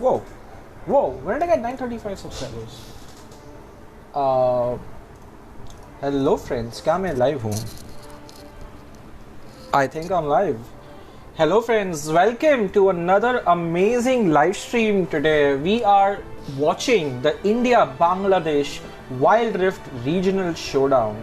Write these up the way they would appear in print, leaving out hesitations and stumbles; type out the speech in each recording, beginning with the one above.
Whoa, when did I get 935 subscribers? Hello friends, क्या मैं live हूँ? I think I'm live. Hello friends, welcome to another amazing live stream today. We are watching the India-Bangladesh Wild Rift Regional Showdown.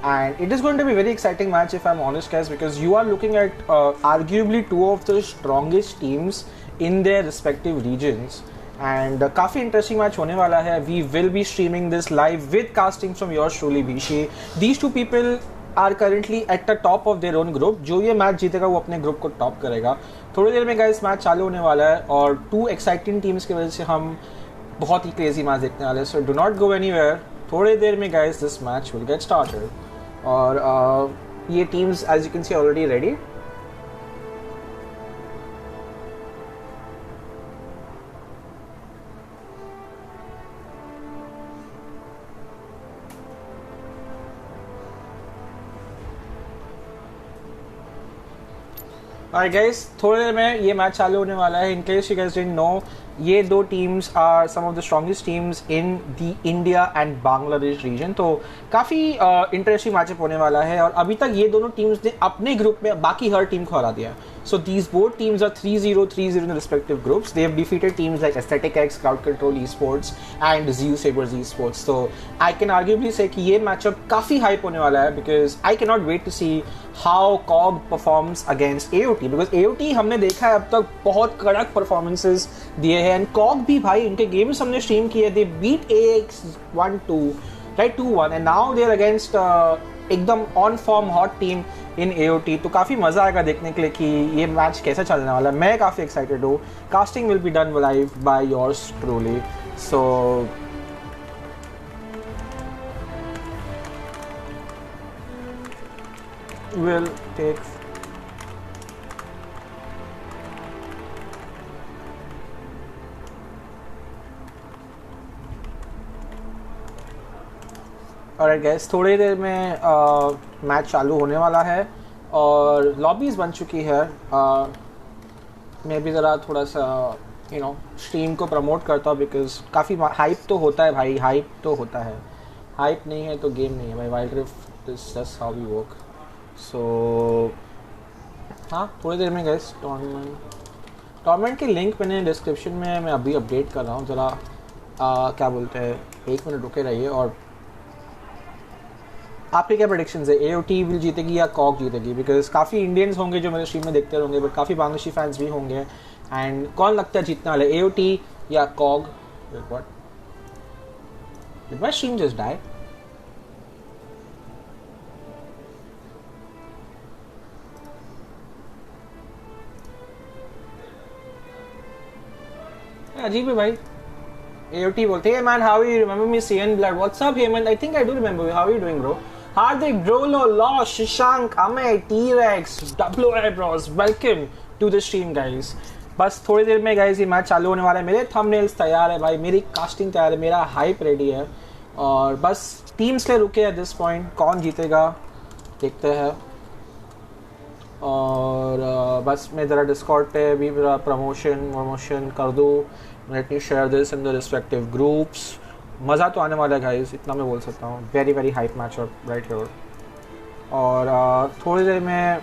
And it is going to be a very exciting match if I'm honest guys, because you are looking at arguably two of the strongest teams in their respective regions. And काफ़ी interesting match होने वाला है. We will be streaming this live with casting from yours truly Bhishi. These two people are currently at the top of their own group. जो ये match जीतेगा वो अपने group को टॉप करेगा. थोड़ी देर में गाइस मैच चालू होने वाला है और टू एक्साइटिंग टीम्स की वजह से हम बहुत ही क्रेजी मैच देखने वाले हैं. So do not go anywhere. थोड़ी देर में guys this match will get started. और ये teams as you can see already ready. Alright guys, थोड़ी देर में ये मैच चालू होने वाला है. In case you guys didn't know, ये दो teams are some of the strongest teams in the India and Bangladesh region. तो काफ़ी इंटरेस्टिंग मैचअप होने वाला है और अभी तक ये दोनों टीम्स ने अपने ग्रुप में बाकी हर टीम को हरा दिया. So these both teams are 3-0, 3-0 in the respective groups. They have defeated teams like Aesthetic X, Crowd Control Esports and Zeus Sabers Esports. So I can arguably say कि ये matchup काफ़ी hype होने वाला है because I cannot wait to see how KOG performs against AOT. Because AOT हमने देखा है अब तक बहुत कड़क परफॉर्मेंसेस दिए हैं and KOG भी भाई इनके गेम्स हमने स्ट्रीम किए. They beat AX 1-2, right 2-1 and now they are against एकदम on form hot team in AOT. तो काफ़ी मज़ा आएगा देखने के लिए कि ये मैच कैसा चलने वाला है. मैं काफ़ी एक्साइटेड हूँ. Casting will be done live by yours truly. So will take alright guys, थोड़ी देर में मैच चालू होने वाला है और लॉबीज़ बन चुकी है. मैं भी ज़रा थोड़ा सा स्ट्रीम को प्रमोट करता हूँ बिकॉज काफ़ी हाइप तो होता है भाई. हाइप तो होता है. हाइप नहीं है तो गेम नहीं है भाई. Wild Rift is just how we work. So हाँ, थोड़ी देर में गाइस टूर्नामेंट की लिंक मैंने डिस्क्रिप्शन में मैं अभी अपडेट कर रहा हूँ. ज़रा क्या बोलते हैं, 1 मिनट रुके रहिए. और आपके क्या प्रेडिक्शंस है? AOT विल जीतेगी या KOG जीतेगी? बिकॉज काफ़ी इंडियंस होंगे जो मेरे स्ट्रीम में देखते होंगे बट काफ़ी बांग्लादेशी फैंस भी होंगे. एंड कौन लगता है जीतने वाले, AOT या KOG? What did my stream just die? अजीब है भाई. AOT बोलते हैं man, how you remember me, CN Blood? What's up Heyman? I think I do remember you. How are you doing bro? Hardik, Drolo, Losh, Shishank, Amay, T-Rex, WO Eyebrows, welcome to the stream guys. बस थोड़ी देर में guys ये match चालू होने वाला है. मेरे थंबनेल्स तैयार है भाई, मेरी कास्टिंग तैयार है, मेरा हाइप रेडी है और बस टीम्स के रुके एट दिस पॉइंट. कौन जीतेगा देखते हैं. और बस मैं ज़रा डिस्कॉर्ड पे भी मेरा प्रमोशन कर दूँ. Let me share this in the respective groups. मज़ा तो आने वाला है गाइस, इतना मैं बोल सकता हूँ. Very very hype match right here. और थोड़ी देर में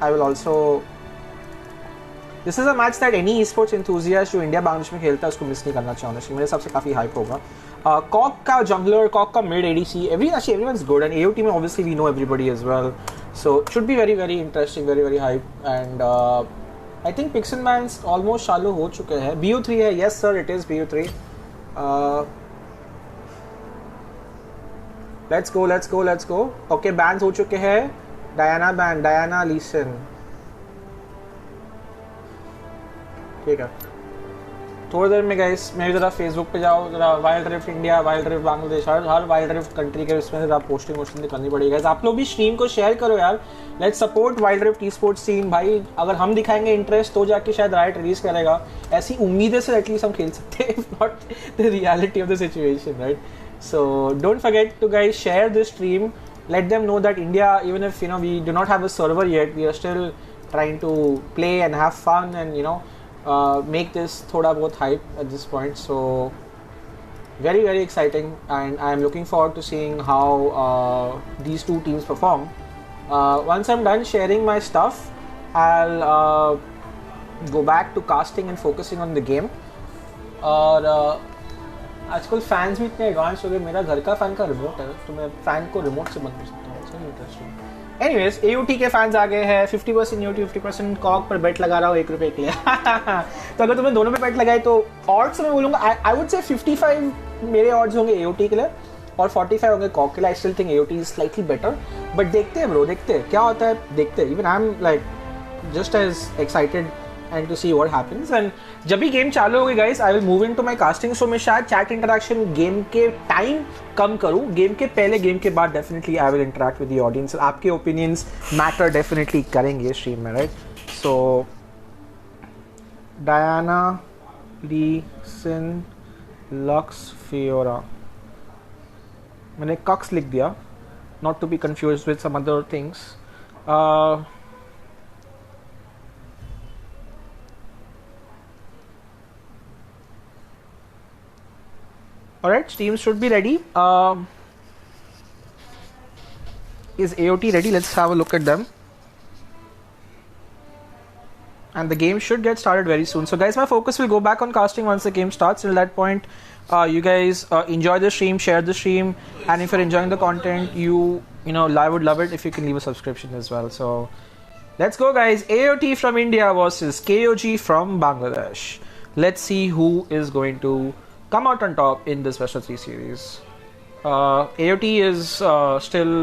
I will also, this is a match that any e sports enthusiast जो इंडिया बांग्लादेश में खेलता है उसको मिस नहीं करना चाहिए. मेरे हिसाब से काफ़ी हाइप होगा. KOG का जंगलर, KOG का mid ADC, everyone's good. And AOT में obviously we know everybody as well. So it should be very very interesting, very very hype. And I think Pixelman's almost चालू हो चुके हैं. BO3 है. Yes sir, it is BO3. Let's go. Okay, bans हो चुके हैं. Diana Leeson. ठीक है. थोड़ी देर में गाइस मैं भी ज़रा फेसबुक पे जाओ, ज़रा Wild Rift India, Wild Rift Bangladesh, हर वाइल्ड रिफ्ट कंट्री के उसमें ज़रा पोस्टिंग करनी पड़ेगी गाइस. आप लोग भी स्ट्रीम को शेयर करो यार. Let's support Wild Rift esports scene भाई. अगर हम दिखाएंगे इंटरेस्ट तो जाके शायद राइट रिलीज करेगा. ऐसी उम्मीदें से एटलीस्ट हम खेल सकते हैं, not the reality of the situation right. So don't forget to guys share this stream. Let them know that India, even if we do not have a server yet, we are still trying to play and have fun and make this thoda bahut hype at this point. So very, very exciting, and I'm looking forward to seeing how these two teams perform. Once I'm done sharing my stuff, I'll go back to casting and focusing on the game. और आजकल fans भी इतने advance हो गए, मेरा घर का fan का रिमोट है तो मैं फैन को रिमोट से बंद कर सकता हूँ. It's interesting. एनीवेज, AOT के फैंस आ गए हैं. 50% AOT, 50% KOG पर बेट लगा रहा हूँ ₹1 के लिए. तो अगर तुम्हें दोनों में बेट लगाए तो ऑड्स मैं बोलूँगा आई वुड से 55 मेरे ऑड्स होंगे AOT के लिए और 45 होंगे KOG के लिए. I still think AOT is slightly better, but देखते हैं ब्रो, देखते हैं क्या होता है, देखते हैं. Even I am like just as excited and to see what happens. And जब भी गेम चालू होगी guys, I will move into my casting. So मैं शायद chat interaction गेम के टाइम कम करूँ, गेम के पहले गेम के बाद definitely I will interact with the audience. आपके opinions matter definitely करेंगे stream में, right? So Diana, Lee, Sin, Lux, Fiora. मैंने Cux लिख दिया, not to be confused with some other things. Alright, Steam should be ready. Is AOT ready? Let's have a look at them. And the game should get started very soon. So guys, my focus will go back on casting once the game starts. Till that point, you guys enjoy the stream, share the stream, and if you're enjoying the content, you know, I would love it if you can leave a subscription as well. So let's go guys. AOT from India versus KOG from Bangladesh. Let's see who is going to come out on top in this best of 3 series. AOT is still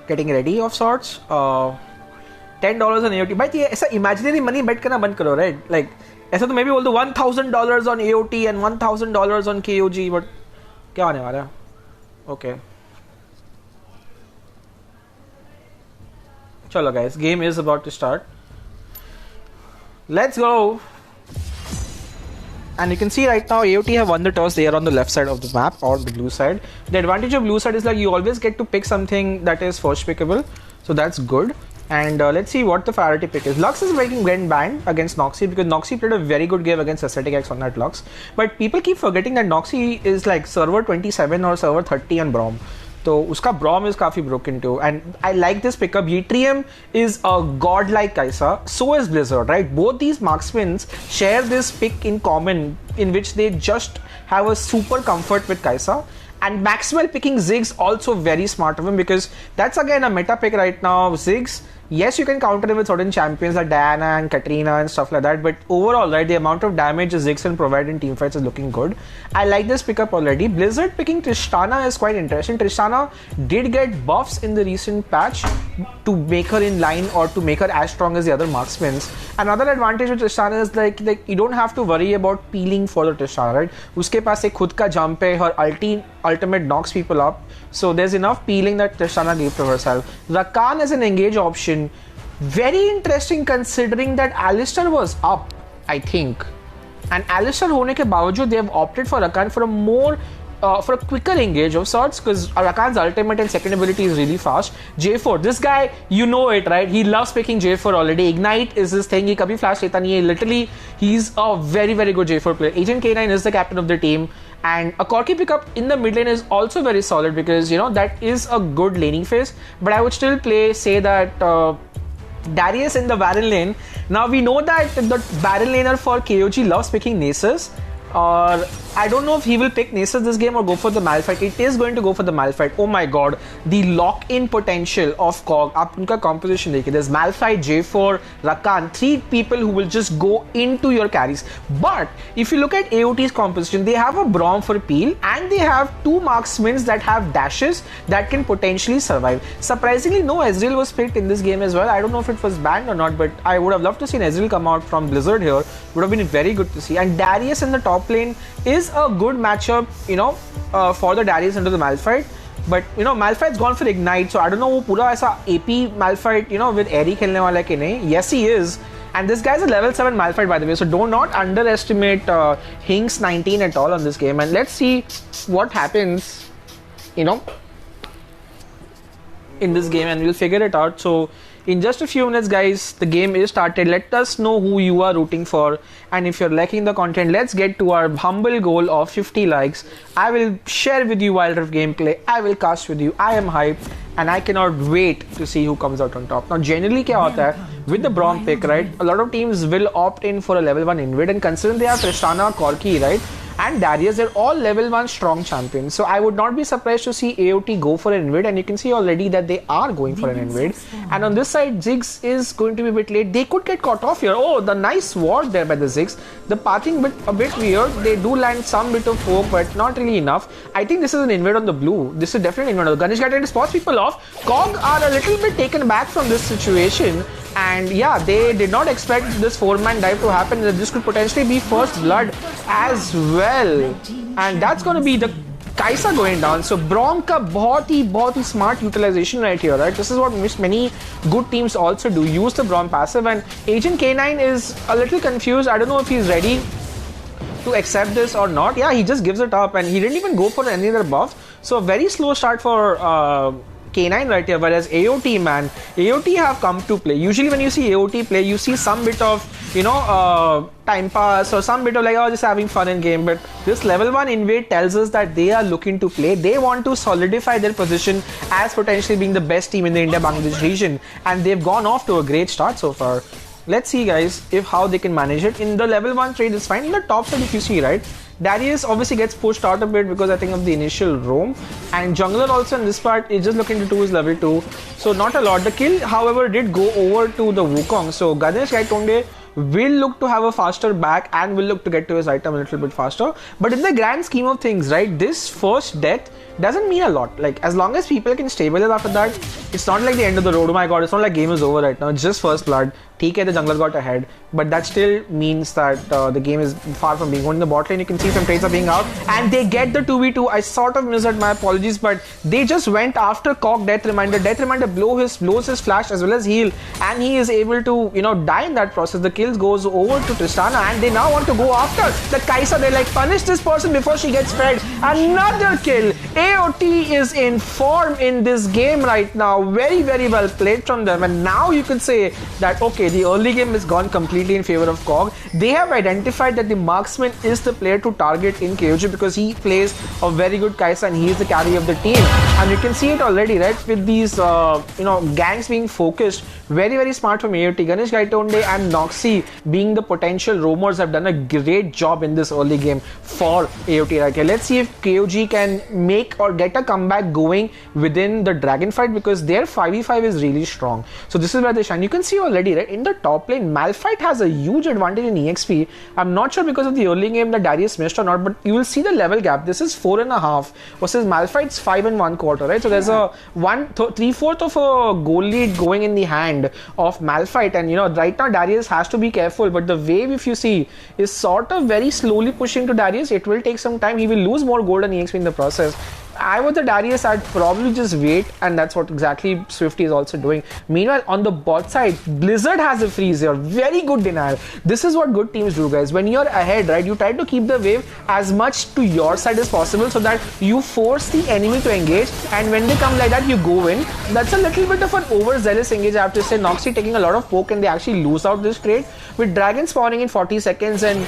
getting ready of sorts. $10 on AOT. भाई ये ऐसा imaginary money bet करना बंद करो, right? Like ऐसा तो मैं भी बोल दूँ $1,000 on AOT and $1,000 on KOG, but क्या होने वाला है? Okay. चलो guys, game is about to start. Let's go. And you can see right now AOT have won the toss. They are on the left side of the map or the blue side. The advantage of blue side is like you always get to pick something that is first pickable. So that's good. And let's see what the priority pick is. Lux is getting banned against Noxy because Noxy played a very good game against Aesthetic X on that Lux. But people keep forgetting that Noxy is like server 27 or server 30 on Braum. So uska Braum is काफी broken too, and I like this pickup. Yttrium is a godlike Kaisa, so is Blizzard, right? Both these marksmen share this pick in common, in which they just have a super comfort with Kaisa. And Maxwell picking Ziggs also very smart of him because that's again a meta pick right now. Ziggs, yes, you can counter him with certain champions like Diana and Katrina and stuff like that, but overall, right, the amount of damage Ziggs can provide in teamfights is looking good. I like this pickup already. Blizzard picking Tristana is quite interesting. Tristana did get buffs in the recent patch to make her in line or to make her as strong as the other marksmen. Another advantage with Tristana is like you don't have to worry about peeling for the Tristana, right? Uske paas ek khud ka jump hai, her ultimate knocks people up, so there's enough peeling that Tristana gave to herself. Rakan is an engage option, very interesting considering that Alistar was up, I think, and Alistar hone ke bawajud they have opted for Rakan for a more for a quicker engage of sorts because Rakan's ultimate and second ability is really fast. J4, this guy, you know it, right? He loves picking J4 already. Ignite is his thing. He kabhi flash leta nahi hai. Literally, he's a very, very good J4 player. Agent K9 is the captain of the team. And a Corki pickup in the mid lane is also very solid because, you know, that is a good laning phase. But I would still say that Darius in the Baron lane. Now, we know that the Baron laner for KOG loves picking Nasus. Or I don't know if he will pick Nasus this game or go for the Malphite. It is going to go for the Malphite. Oh my god, the lock-in potential of KOG. Aap unka composition dekhiye. There's Malphite, J4, Rakan, 3 people who will just go into your carries. But if you look at AOT's composition, they have a Braum for peel and they have 2 marksmen that have dashes that can potentially survive. Surprisingly, no Ezreal was picked in this game as well. I don't know if it was banned or not, but I would have loved to see Ezreal come out from Blizzard here. Would have been very good to see. And Darius in the top lane is a good matchup, you know, for the Darius into the Malphite. But, you know, Malphite's gone for Ignite, so I don't know wo pura aisa AP Malphite, you know, with Airy khelne wala hai ki nahi. Yes, he is. And this guy's a level 7 Malphite, by the way, so do not underestimate Hinks 19 at all on this game. And let's see what happens, you know. in this game, and we'll figure it out. So in just a few minutes, guys, the game is started. Let us know who you are rooting for, and if you're liking the content, let's get to our humble goal of 50 likes. I will share with you Wild Rift gameplay. I will cast with you. I am hyped, and I cannot wait to see who comes out on top. Now, generally, क्या होता है with the Braum pick, right? A lot of teams will opt in for a level 1 invade, and considering they have Tristana, Corki, right, and Darius, they're all level 1 strong champions. So I would not be surprised to see AOT go for an invade, and you can see already that they are going for an invade. And on this side, Ziggs is going to be a bit late. They could get caught off here. Oh, the nice ward there by the Ziggs. The pathing a bit weird. They do land some bit of poke, but not really enough. I think this is an invade on the blue. This is definitely an invade. Ganesh Gaiden spots people off. KOG are a little bit taken back from this situation. And yeah, they did not expect this 4-man dive to happen. This could potentially be first blood as well. And that's going to be the Kaisa going down. So Braum ka बहुत ही smart utilization right here, right? This is what many good teams also do. Use the Braum passive, and Agent K9 is a little confused. I don't know if he's ready to accept this or not. Yeah, he just gives it up, and he didn't even go for any other buff. So a very slow start for K9 right here, whereas AOT, man, AOT have come to play. Usually when you see AOT play, you see some bit of, you know, time pass or some bit of like, oh, just having fun in game. But this level 1 invade tells us that they are looking to play. They want to solidify their position as potentially being the best team in the India-Bangladesh region, and they've gone off to a great start so far. Let's see, guys, if how they can manage it. In the level 1 trade, it's fine. In the top side, if you see, right, Darius obviously gets pushed out a bit because I think of the initial roam, and jungler also in this part is just looking to do his level 2, so not a lot. The kill, however, did go over to the Wukong, so Ganesh Gaitonde will look to have a faster back and will look to get to his item a little bit faster. But in the grand scheme of things, right, this first death doesn't mean a lot. Like, as long as people can stabilize after that, it's not like the end of the road. Oh my god, it's not like game is over right now. It's just first blood. TK, the jungler got ahead, but that still means that the game is far from being won. In the bot lane, you can see some trades are being out, and they get the 2v2. I sort of misheard, my apologies, but they just went after KOG Death Reminder. Death Reminder blows his flash as well as heal, and he is able to, you know, die in that process. The kills goes over to Tristana, and they now want to go after the Kaisa. They like punish this person before she gets fed. Another kill. AOT is in form in this game right now. Very, very well played from them, and now you could say that okay, the early game has gone completely in favor of KOG. They have identified that the marksman is the player to target in KOG because he plays a very good Kaisa and he is the carry of the team. And you can see it already, right, with these you know, gangs being focused. Very, very smart from AOT. Ganesh Gaitonde and Noxy being the potential roamers have done a great job in this early game for AOT right here. Let's see if KOG can make or get a comeback going within the Dragon fight, because their 5v5 is really strong. So this is where they shine. You can see already, right, in the top lane, Malphite has a huge advantage in EXP. I'm not sure because of the early game that Darius missed or not, but you will see the level gap. This is 4.5 versus Malphite's 5 1/4, right? So there's a 3/4 of a goal lead going in the hand of Malphite, and you know, right now Darius has to be careful, but the wave, if you see, is sort of very slowly pushing to Darius. It will take some time. He will lose more gold and EXP in the process. I was the Darius, I'd probably just wait, and that's what exactly Swifty is also doing. Meanwhile, on the bot side, Blizzard has a freeze here. Very good denial. This is what good teams do, guys. When you're ahead, right, you try to keep the wave as much to your side as possible so that you force the enemy to engage, and when they come like that, you go in. That's a little bit of an overzealous engage, I have to say. Noxy taking a lot of poke, and they actually lose out this trade. With Dragon spawning in 40 seconds and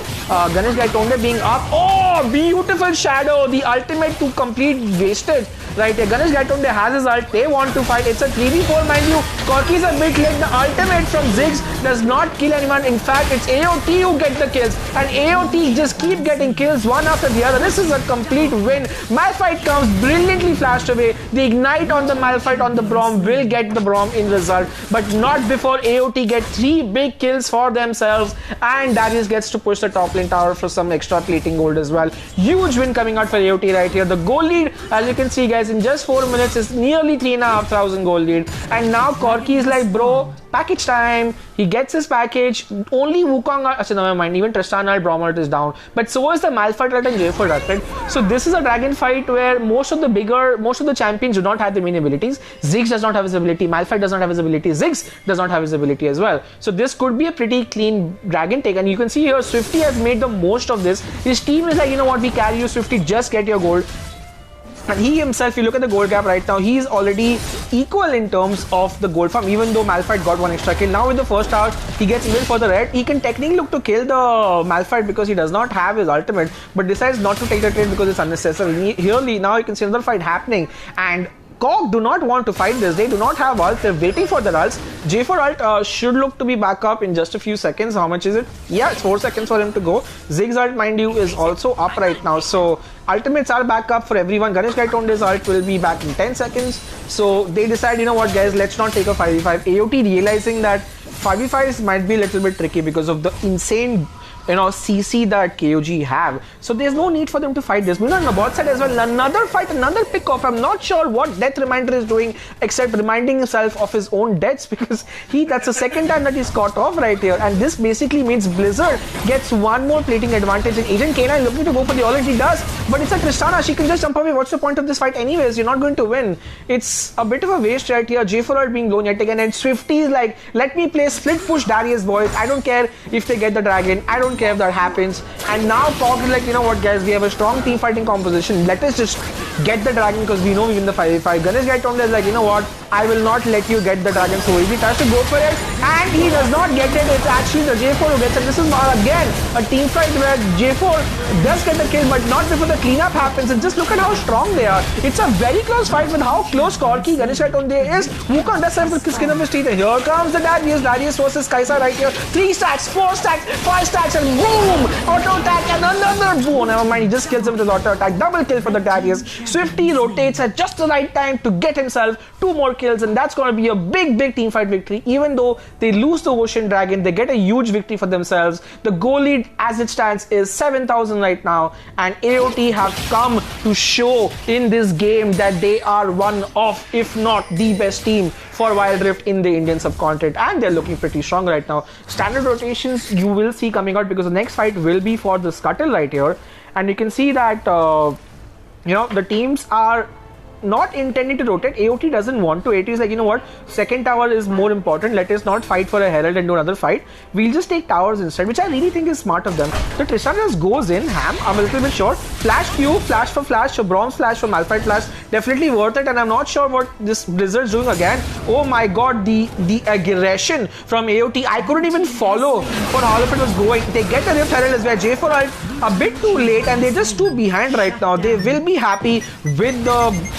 Ganesh Gaitonde being up. Oh, beautiful shadow. The ultimate to complete wasted right here. Ganesh Gaitonde has his ult. They want to fight. It's a 3v4, mind you. Corki's a bit late. The ultimate from Ziggs does not kill anyone. In fact, it's AOT who get the kills, and AOT just keep getting kills one after the other. This is a complete win. Malphite comes brilliantly flashed away. The ignite on the Malphite on the Braum will get the Braum in result, but not before AOT get 3 big kills for themselves, and Darius gets to push the top lane tower for some extra plating gold as well. Huge win coming out for AOT right here. The goal lead, as you can see, guys, in just 4 minutes is nearly 3,500 gold lead, and now Corki is like, bro, package time. He gets his package. Only Wukong, actually, never mind, even Tristana and Bromart is down, but so is the Malphite and J4 right? So this is a Dragon fight where most of the champions do not have the main abilities. Ziggs does not have his ability, Malphite does not have his ability, Ziggs does not have his ability as well. So this could be a pretty clean Dragon take, and you can see here Swifty has made the most of this. His team is like, you know what, we carry you, Swifty, just get your gold. And he himself, if you look at the gold gap right now, he's already equal in terms of the gold farm, even though Malphite got one extra kill. Now with the first tower, he gets even further ahead. He can technically look to kill the Malphite because he does not have his ultimate, but decides not to take the trade because it's unnecessary. Here, now you can see another fight happening, and KOG do not want to fight this. They do not have ults. They're waiting for the ults. J4 ult should look to be back up in just a few seconds. How much is it? Yeah, it's 4 seconds for him to go. Zig's ult, mind you, is also up right now. So ultimates are back up for everyone. Ganesh Gaitonde's ult will be back in 10 seconds. So they decide, you know what, guys, let's not take a 5v5. AOT realizing that 5v5s might be a little bit tricky because of the insane, you know, CC that KOG have. So there's no need for them to fight this. Meanwhile, on the bot side as well, another fight, another pick off. I'm not sure what Death Reminder is doing except reminding himself of his own deaths, because that's the second time that he's caught off right here. And this basically means Blizzard gets one more plating advantage, and Agent K9 looking to go for the all, he does. But it's a Tristana. She can just jump away. What's the point of this fight anyways? You're not going to win. It's a bit of a waste right here. J4 ult being blown yet again, and Swifty is like, let me play split push Darius, boys. I don't care if they get the dragon. I don't care if that happens. And now KOG is like, you know what, guys, we have a strong team fighting composition. Let us just get the dragon because we know we win the 5v5. Ganesh Gaitonde is like, you know what, I will not let you get the dragon. So he tries to go for it, and he does not get it. It's actually the J4 who gets it. This is again a team fight where J4 does get the kill, but not before the cleanup happens. And just look at how strong they are. It's a very close fight with how close Corki Ganesh Gaitonde is. Wukong does have the skin of his teeth. And here comes the Darius versus Kai'Sa right here. 3 stacks, 4 stacks, 5 stacks, and boom! Auto attack and another boom. Never mind, he just kills him with his auto attack. Double kill for the Darius. Swifty rotates at just the right time to get himself 2 more kills, and that's going to be a big team fight victory. Even though they lose the Ocean Dragon, they get a huge victory for themselves. The goal lead as it stands is 7,000 right now, and AOT have come to show in this game that they are one of, if not the best team for Wild Rift in the Indian subcontinent, and they're looking pretty strong right now. Standard rotations you will see coming out because the next fight will be for the Scuttle right here, and you can see that you know, the teams are not intending to rotate. AOT doesn't want to. AOT is like, you know what, second tower is more important. Let us not fight for a Herald and do another fight. We'll just take towers instead, which I really think is smart of them. The Tristana just goes in, ham, I'm a little bit short. Flash Q, flash for flash, so Bronze flash for Malphite flash. Definitely worth it, and I'm not sure what this Blizzard's doing again. Oh my god, the aggression from AOT. I couldn't even follow for all of it was going. They get the Rift Herald as well. J4 ult a bit too late, and they're just too behind right now. They will be happy with the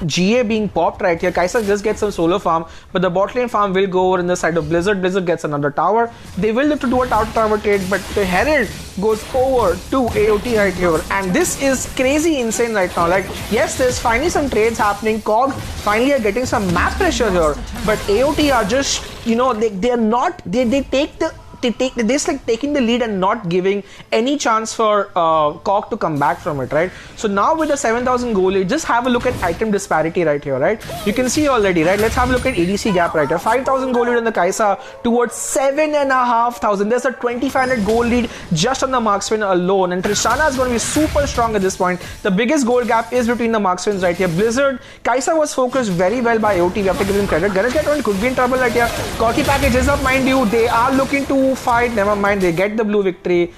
GA being popped right here. Kai'Sa just gets some solo farm, but the bot lane farm will go over in the side of Blizzard. Blizzard gets another tower. They will look to do a tower trade, but the Herald goes over to AOT right here, and this is crazy insane right now. Like, yes, there's finally some trades happening. KOG finally are getting some map pressure here, but AOT are just, you know, they're not, they take the this like taking the lead and not giving any chance for KOG to come back from it, right? So now with the 7,000 goal lead, just have a look at item disparity right here, right? You can see already, right? Let's have a look at ADC gap right here. 5,000 goal lead on the Kai'Sa towards 7,500. There's a 2,500 goal lead just on the marksman alone, and Tristana is going to be super strong at this point. The biggest goal gap is between the marksmans right here. Blizzard, Kai'Sa was focused very well by AOT. We have to give him credit. Ganesh Gaitonde could be in trouble right here. Corki package is up, mind you. They are looking to fight. Never mind, they get the blue victory.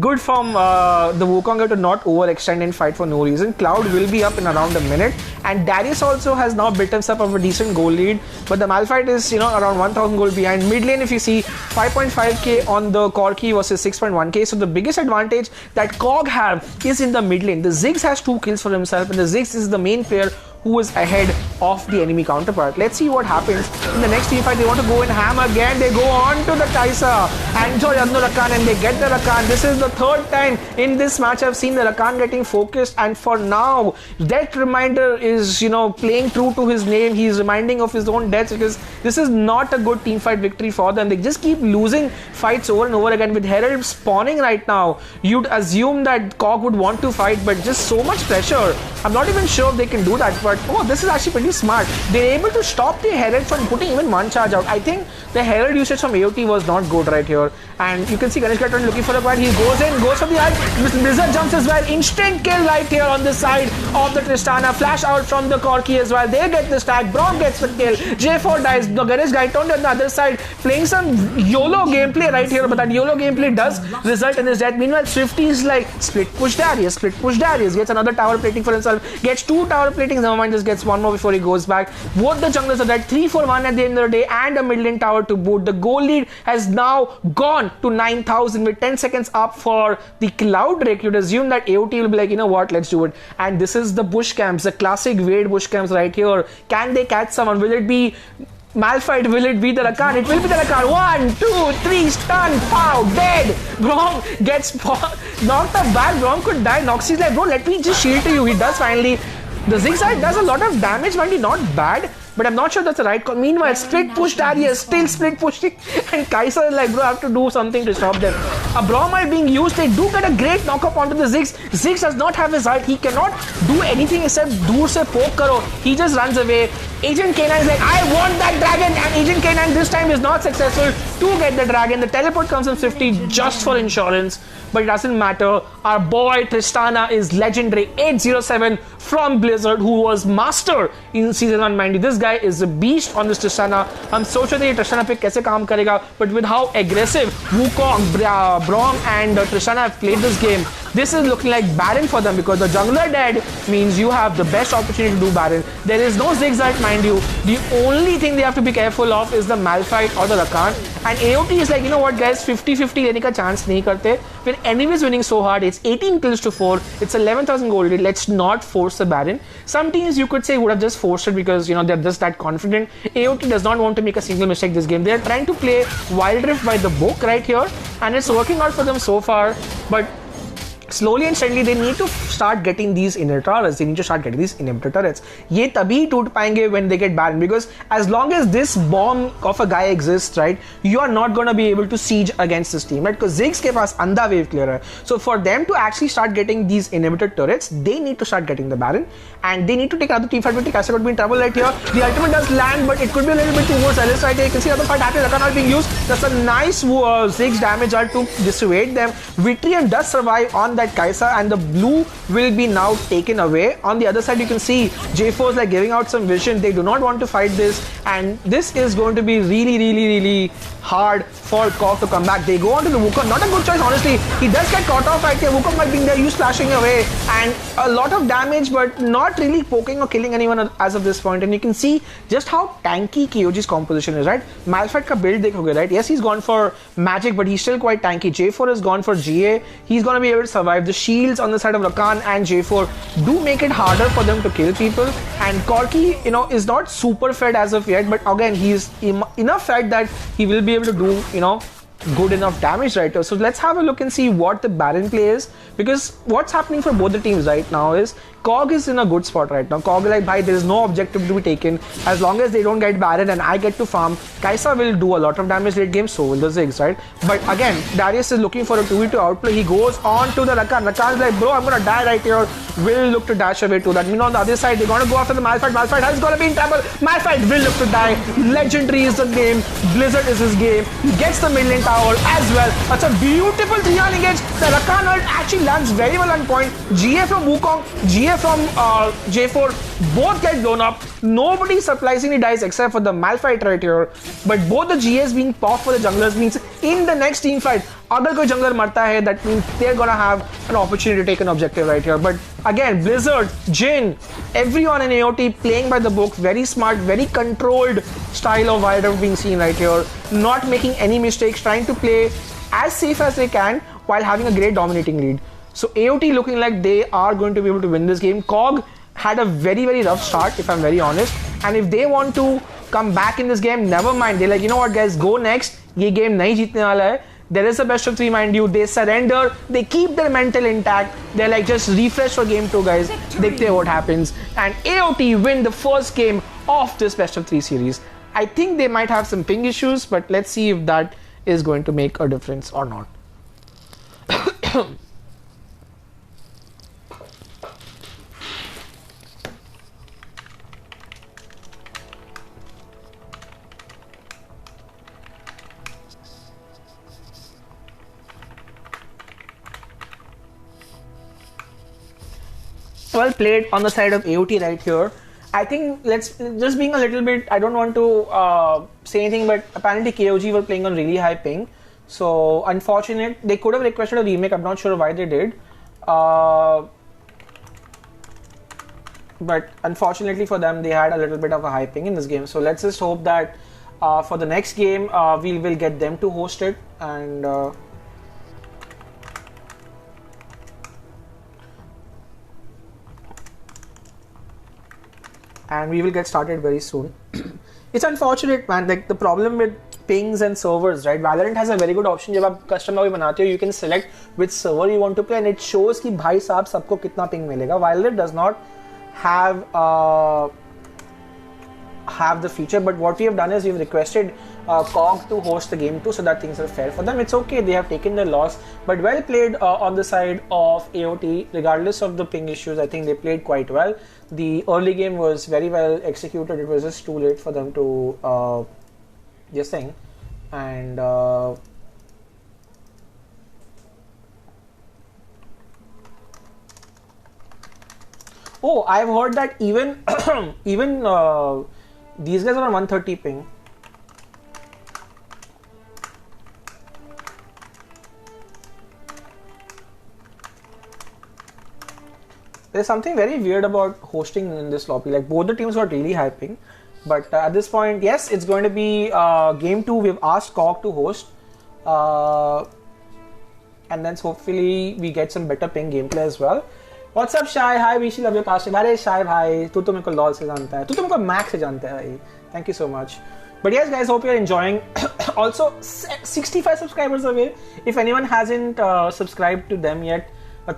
Good from the Wukong to not overextend and fight for no reason. Cloud will be up in around a minute, and Darius also has now built himself up a decent goal lead, but the Malphite is, you know, around 1,000 gold behind. Mid lane, if you see, 5.5k on the Corki versus 6.1k. So the biggest advantage that KOG have is in the mid lane. The Ziggs has 2 kills for himself, and the Ziggs is the main player who is ahead of the enemy counterpart. Let's see what happens in the next team fight. They want to go in ham again. They go on to the Kai'Sa and sorry, the Rakan, and they get the Rakan. This is the 3rd time in this match I've seen the Rakan getting focused, and for now, Death Reminder is, you know, playing true to his name. He's reminding of his own deaths, because this is not a good team fight victory for them. They just keep losing fights over and over again. With Herald spawning right now, you'd assume that KOG would want to fight, but just so much pressure. I'm not even sure if they can do that. but oh, this is actually pretty smart. They're able to stop the Herald from putting even one charge out. I think the Herald usage from AOT was not good right here. And you can see Ganesh Gatton looking for a point. He goes in, goes for the eye. Blizzard jumps as well. Instant kill right here on the side of the Tristana. Flash out from the Corki as well. They get the stack. Braum gets the kill. J4 dies. The Ganesh Gatton on the other side playing some YOLO gameplay right here. But that YOLO gameplay does result in his death. Meanwhile, Swifty is like split push Darius. Split push Darius. Gets another tower plating for himself. Gets 2 tower platings. Never mind, just gets 1 more before he goes back. Both the junglers are dead. 3-4-1 at the end of the day. And a mid lane tower to boot. The goal lead has now gone to 9,000 with 10 seconds up for the Cloud Drake. You'd assume that AOT will be like, you know what, let's do it. And this is the bush camps, the classic Wade bush camps right here. Can they catch someone? Will it be Malphite? Will it be the Rakan? It will be the Rakan. 1, 2, 3, stun, pow, dead. Braum gets knocked up back. Braum could die. Noxie's like, bro, let me just shield to you. He does finally. The zigzag does a lot of damage, might be not bad, but I'm not sure that's the right call. Meanwhile, split push Darius, still split pushing, and Kai'Sa is like, bro, I have to do something to stop them. A Braum being used, they do get a great knock-up onto the Ziggs. Ziggs does not have his ult, he cannot do anything except dur se poke karo. He just runs away. Agent K9 is like, I want that dragon, and Agent K9 this time is not successful to get the dragon. The teleport comes in 50 just for insurance, but it doesn't matter. Our boy Tristana is legendary. 807 from Blizzard, who was master in season 1. Mind you, this guy is a beast on this Tristana. I'm so sure that ये Tristana पे कैसे काम करेगा, but with how aggressive Wukong, Braum and Tristana have played this game, this is looking like Baron for them, because the jungler dead means you have the best opportunity to do Baron. There is no zigzag, mind you. The only thing they have to be careful of is the Malphite or the Rakan. And AOT is like, you know what guys, 50-50 लेने का chance नहीं करते. When enemies winning so hard, it's 18 kills to 4, it's 11,000 gold. Let's not force the Baron. Some teams you could say would have just forced it because, you know, they're just that confident. AOT does not want to make a single mistake this game. They're trying to play Wild Rift by the book right here, and it's working out for them so far, but slowly and steadily they need to start getting these inhibitor turrets. They need to start getting these inhibitor turrets. ये तभी टूट पाएंगे when they get Baron, because as long as this bomb of a guy exists, right, you are not gonna be able to siege against this team, right? Because Ziggs के पास अंधा wave clear है. So for them to actually start getting these inhibitor turrets, they need to start getting the Baron, and they need to take another team fight. But Kai'Sa could be in trouble right here. The ultimate does land, but it could be a little bit too much. Alice right here. You can see another fight happening. Rakan not being used. That's a nice Ziggs damage ult to dissuade them. Vitrion does survive on that Kai'Sa, and the blue will be now taken away. On the other side, you can see J4 is like giving out some vision. They do not want to fight this, and this is going to be really hard for KOG to come back. They go on to the Wukong. Not a good choice, honestly. He does get caught off right here. Wukong might be there, you splashing away, and a lot of damage, but not really poking or killing anyone as of this point. And you can see just how tanky KOG's composition is, right? Malphite ka build dekhoge, right? Yes, he's gone for magic, but he's still quite tanky. J4 has gone for GA. He's going to be able to survive. The shields on the side of Rakan and J4 do make it harder for them to kill people. And Corki, you know, is not super fed as of yet, but again, he's enough fed that he will be able to do, you know, good enough damage right now. So let's have a look and see what the Baron play is, because what's happening for both the teams right now is KOG is in a good spot right now. KOG is like, bhai, there is no objective to be taken. As long as they don't get Baron and I get to farm, Kai'Sa will do a lot of damage late game, so will the Ziggs, right? But again, Darius is looking for a 2v2 outplay. He goes on to the Rakan. Rakan is like, bro, I'm gonna die right here. Will look to dash away to that. Meanwhile, on the other side, they're gonna go after the Malphite. Malphite has gonna be in trouble. Malphite will look to die. Legendary is the game. Blizzard is his game. He gets the mid lane tower as well. That's a beautiful 3-on engage. The Rakan ult actually lands very well on point. GA from Wukong, GA from J4, both get blown up. Nobody surprisingly dies except for the Malphite right here. But both the GAs being popped for the junglers means in the next team fight, अगर कोई jungler मरता है, that means they're gonna have an opportunity to take an objective right here. But again, Blizzard, Jin, everyone in AOT playing by the book, very smart, very controlled style of Wild Rift being seen right here. Not making any mistakes, trying to play as safe as they can while having a great dominating lead. So AOT looking like they are going to be able to win this game. KOG had a very rough start, if I'm very honest. And if they want to come back in this game, never mind. They're like, you know what guys, go next. Ye game nahi jeetne wala hai. There is a best of 3, mind you. They surrender. They keep their mental intact. They're like, just refresh for game 2, guys. Dekhte what happens. And AOT win the first game of this best of 3 series. I think they might have some ping issues, but let's see if that is going to make a difference or not. well played on the side of AOT right here. I think let's just being a little bit. I don't want to say anything, but apparently KOG were playing on really high ping. So unfortunate. They could have requested a remake. I'm not sure why they did. But unfortunately for them, they had a little bit of a high ping in this game. So let's just hope that for the next game, we will get them to host it, and we will get started very soon. It's unfortunate, man. Like the problem with pings and servers, right? Valorant has a very good option. जब आप custom lobby बनाते हो, you can select which server you want to play, and it shows कि भाई साहब सबको कितना ping मिलेगा. Valorant does not have the feature, but what we have done is we've requested KOG to host the game too, so that things are fair for them. It's okay, they have taken their loss, but well played on the side of AOT. Regardless of the ping issues, I think they played quite well. The early game was very well executed. It was just too late for them to just thing, and oh, I've heard that even even these guys are on 130 ping. There's something very weird about hosting in this lobby. Like both the teams got really high ping, but at this point, yes, it's going to be game 2. We've asked KOG to host, and then hopefully we get some better ping gameplay as well. What's up, Shai? Hi, Bhishi, love your casting. अरे Shai भाई, तू तो मेरे को LOL से जानता है, तू तो मेरे को Mac से जानता है भाई. Thank you so much. But yes, guys, hope you're enjoying. Also, 65 subscribers away. If anyone hasn't subscribed to them yet,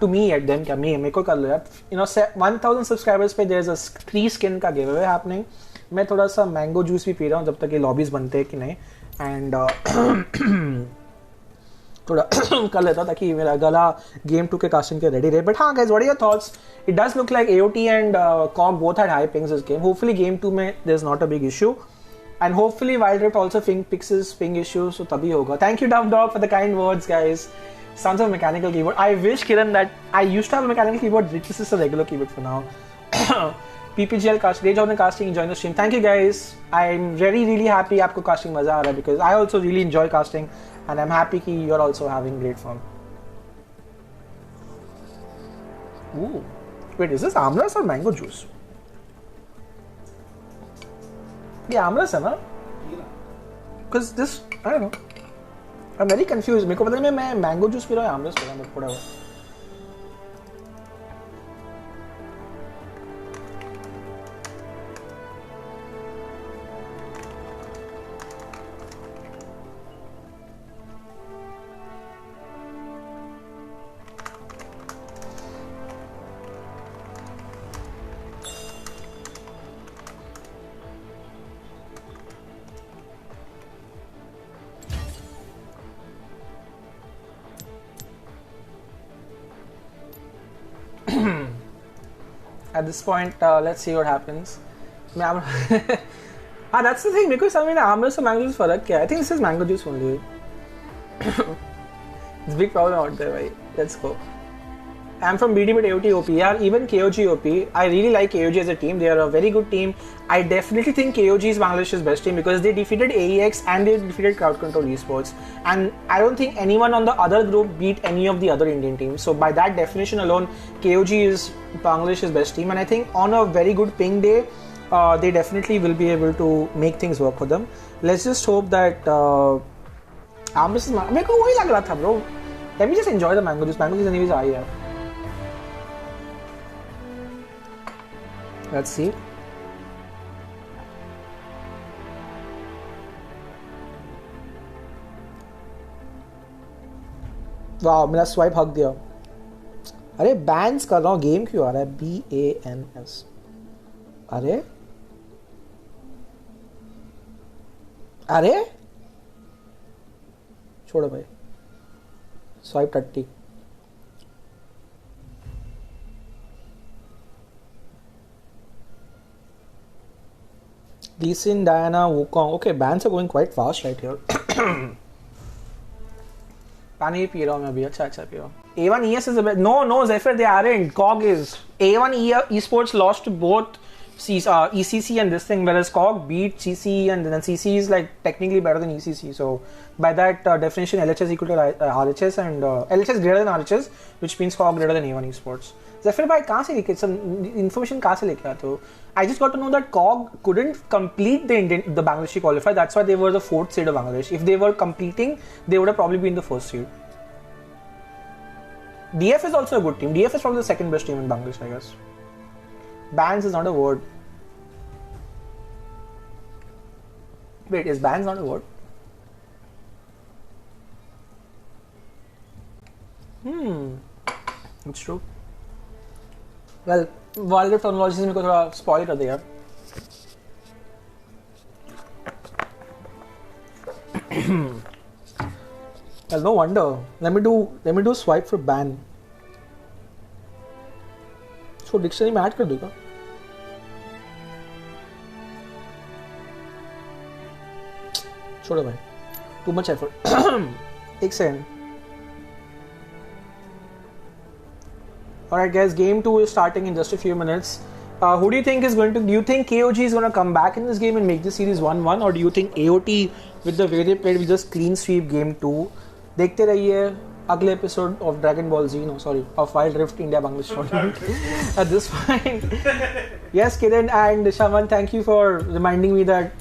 to me yet, then क्या मेरे को कर लो यार. You know, 1000 subscribers पे there's a 3 skin का giveaway happening. मैं थोड़ा सा mango juice भी पी रहा हूँ जब तक ये lobbies बनते हैं कि नहीं, and थोड़ा कर लेता ताकि मेरा गला game 2 के casting के ready रहे. But हाँ guys, what are your thoughts? It does look like AOT and KOG both had high pings this game. Hopefully game 2 में there's not a big issue, and hopefully Wild Rift also fixes ping issues, so तभी होगा. Thank you Dub Dog for the kind words, guys. Sounds of a mechanical keyboard. I wish, Kiran, that I used to have a mechanical keyboard. This is a regular keyboard for now. PPGL cast, great job in casting, enjoying the stream. Thank you guys. I'm really happy आपको casting मजा आ रहा है, because I also really enjoy casting, and I'm happy कि you're also having great fun. Ooh, wait, is this amras or mango juice? Yeah, amras है ना? Because this, I don't know. I'm very confused. मेरे को पता नहीं मैं mango juice P रहा हूँ या amras पी रहा हूँ, but whatever. At this point, let's see what happens. That's the thing, because I mean, amras and mango juice फर्क क्या है? I think this is mango juice only. It's a big problem out there, right? Let's go. I'm from BD but AOT OP. Yeah, even KOG OP. I really like KOG as a team. They are a very good team. I definitely think KOG is Bangladesh's best team because they defeated AEX and they defeated Crowd Control Esports. And I don't think anyone on the other group beat any of the other Indian teams. So by that definition alone, KOG is Bangladesh's best team. And I think on a very good ping day, they definitely will be able to make things work for them. Let's just hope that Amras is मेरे को वही लग रहा था, bro. Let me just enjoy the mango juice. Mango juice anyways आई है. Let's see. वाह, मेरा swipe हक दिया. अरे बैंस कर रहा हूँ, गेम क्यों आ रहा है? BANS. अरे अरे छोड़ो भाई. स्वाइप टट्टी. Lee Sin, Diana, Wukong. Okay, bans are going quite fast right here. पानी पी रहा हूँ मैं अभी. अच्छा पी रहा हूँ. A1 ES is a bit. No, Zephyr, they aren't. KOG is. A1 Esports lost to both ECC and this thing, whereas KOG beat CC, and then CC is like technically better than ECC. So by that definition, LHS equal to RHS, and LHS greater than RHS, which means KOG greater than A1 Esports. Zephyr bhai, kahan se leke? Some information kahan se leke aate ho? I just got to know that KOG couldn't complete the Bangladeshi qualifier. That's why they were the 4th seed of Bangladesh. If they were completing, they would have probably been the 1st seed. DF is also a good team. DF is probably the 2nd best team in Bangladesh, I guess. Bans is not a word. Wait, is bans not a word? It's true. Well, Wild Rift terminology मेरे को थोड़ा spoil कर दिया. Well, no wonder. Let me do swipe for ban. So dictionary में add कर दूँगा. छोड़ो भाई. Too much effort. एक second. Alright guys, game 2 is starting in just a few minutes. Who do you think is going to... Do you think KOG is going to come back in this game and make the series 1-1, or do you think AOT, with the way they played, will just clean sweep game 2? देखते रहिए अगले episode of Dragon Ball Z, of Wild Rift India Bangladesh tournament. At this point, yes, Kiran and Shaman, thank you for reminding me that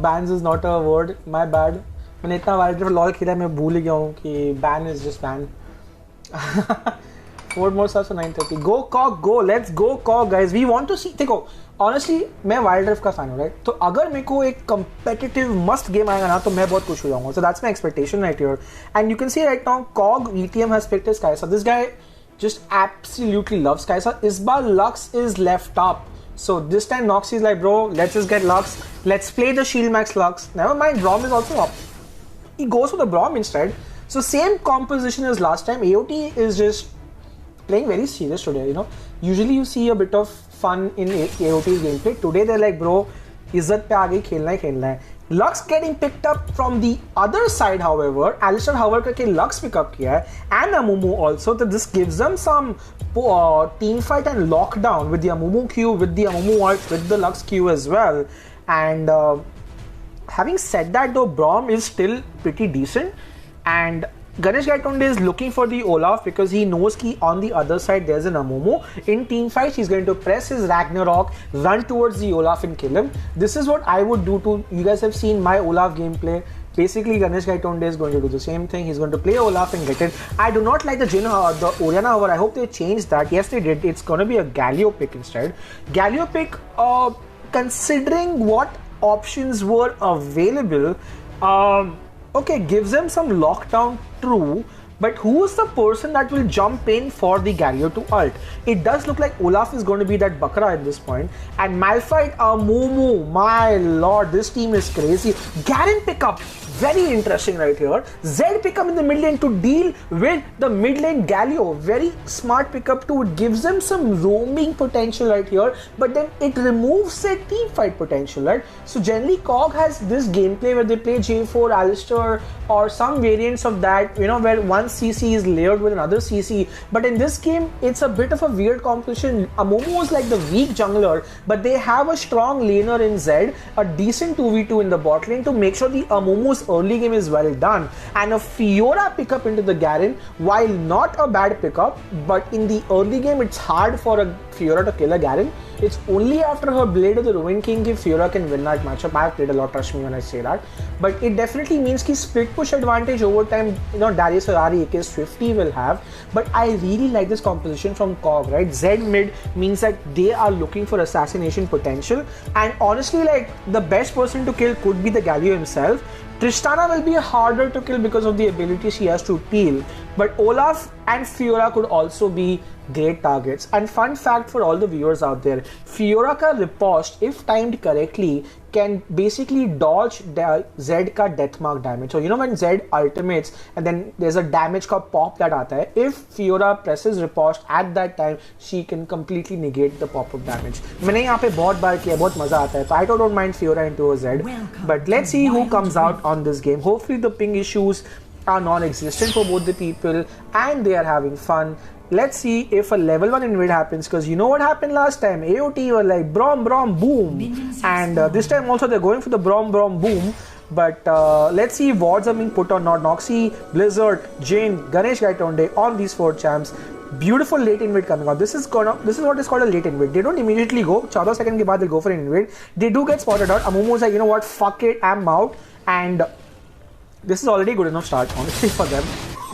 bans is not a word. My bad. मैंने इतना Wild Rift LOL खेला मैं भूल गया हूँ कि ban is just ban. 4 more subs for 9:30. Go KOG, go. Let's go KOG, guys. We want to see. देखो, honestly, मैं Wild Rift का fan हूँ, right? तो अगर मेरे को एक competitive must game आएगा ना, तो मैं बहुत खुश हो जाऊँगा. So that's my expectation right here. And you can see right now, KOG VTM has picked his Kaisa. This guy just absolutely loves Kaisa. इस बार Lux is left up. So this time Noxy is like, bro, let's just get Lux. Let's play the Shield Max Lux. Never mind, Braum is also up. He goes for the Braum instead. So same composition as last time. AOT is just playing very serious today, Usually you see a bit of fun in AOT's gameplay. Today they're like, bro, इज्जत पे आ गई, खेलना ही खेलना है. Lux getting picked up from the other side, however. Alistair hover करके Lux pick up किया है, and Amumu also. So this gives them some team fight and lockdown with the Amumu Q, with the Amumu ult, with the Lux Q as well. And having said that, though, Braum is still pretty decent, and Ganesh Gaitonde is looking for the Olaf because he knows that on the other side there's an Amumu. In team fight, he's going to press his Ragnarok, run towards the Olaf and kill him. This is what I would do too. You guys have seen my Olaf gameplay. Basically, Ganesh Gaitonde is going to do the same thing. He's going to play Olaf and get it. I do not like the Orianna hover. I hope they changed that. Yes, they did. It's going to be a Galio pick instead. Galio pick, considering what options were available, okay, gives them some lockdown, true, but who's the person that will jump in for the Galio to ult? It does look like Olaf is going to be that Bakra at this point. And Malphite, Amumu, my lord, this team is crazy. Garen pickup, very interesting right here. Zed pickup in the mid lane to deal with the mid lane Galio. Very smart pickup too. It gives them some roaming potential right here, but then it removes their team fight potential, right? So generally KOG has this gameplay where they play J4, Alistair, or some variants of that, where one CC is layered with another CC. But in this game, it's a bit of a weird composition. Amumu is like the weak jungler, but they have a strong laner in Zed, a decent 2v2 in the bot lane to make sure the Amumu's early game is well done. And a Fiora pickup into the Garen, while not a bad pickup, but in the early game, it's hard for a Fiora to kill a Garen. It's only after her Blade of the Ruin King if Fiora can win that matchup. I've played a lot, trust me when I say that. But it definitely means that split push advantage over time, Darius Ferrari, AK Swifty will have. But I really like this composition from KOG, right? Zed mid means that they are looking for assassination potential. And honestly, like, the best person to kill could be the Galio himself. Tristana will be harder to kill because of the ability she has to peel. But Olaf and Fiora could also be great targets. And fun fact for all the viewers out there, Fiora ka riposte, if timed correctly, can basically dodge Zed ka death mark damage. So when Zed ultimates and then there's a damage ka pop that aata hai, if Fiora presses riposte at that time, she can completely negate the pop of damage. मैंने यहाँ पे बहुत बार किया, बहुत मजा आता है. So I don't mind Fiora into a Zed. But let's see who comes out on this game. Hopefully the ping issues are non-existent for both the people and they are having fun. Let's see if a level 1 invade happens, because you know what happened last time? AOT were like Brom Brom Boom, and this time also they're going for the Brom Brom Boom. But let's see if wards are being put or not. Noxy, Blizzard, Jane, Ganesh Gaitonde on these 4 champs. Beautiful late invade coming out. This is what is called a late invade. They don't immediately go. 14 seconds के बाद they'll go for an invade. They do get spotted out. Amumu's like, you know what, fuck it, I'm out. And this is already good enough start, honestly, for them.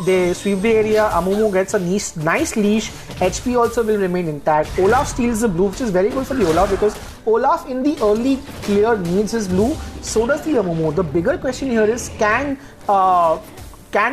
They sweep the area. Amumu gets a nice leash. HP also will remain intact. Olaf steals the blue, which is very good for the Olaf, because Olaf in the early clear needs his blue. So does the Amumu. The bigger question here is, can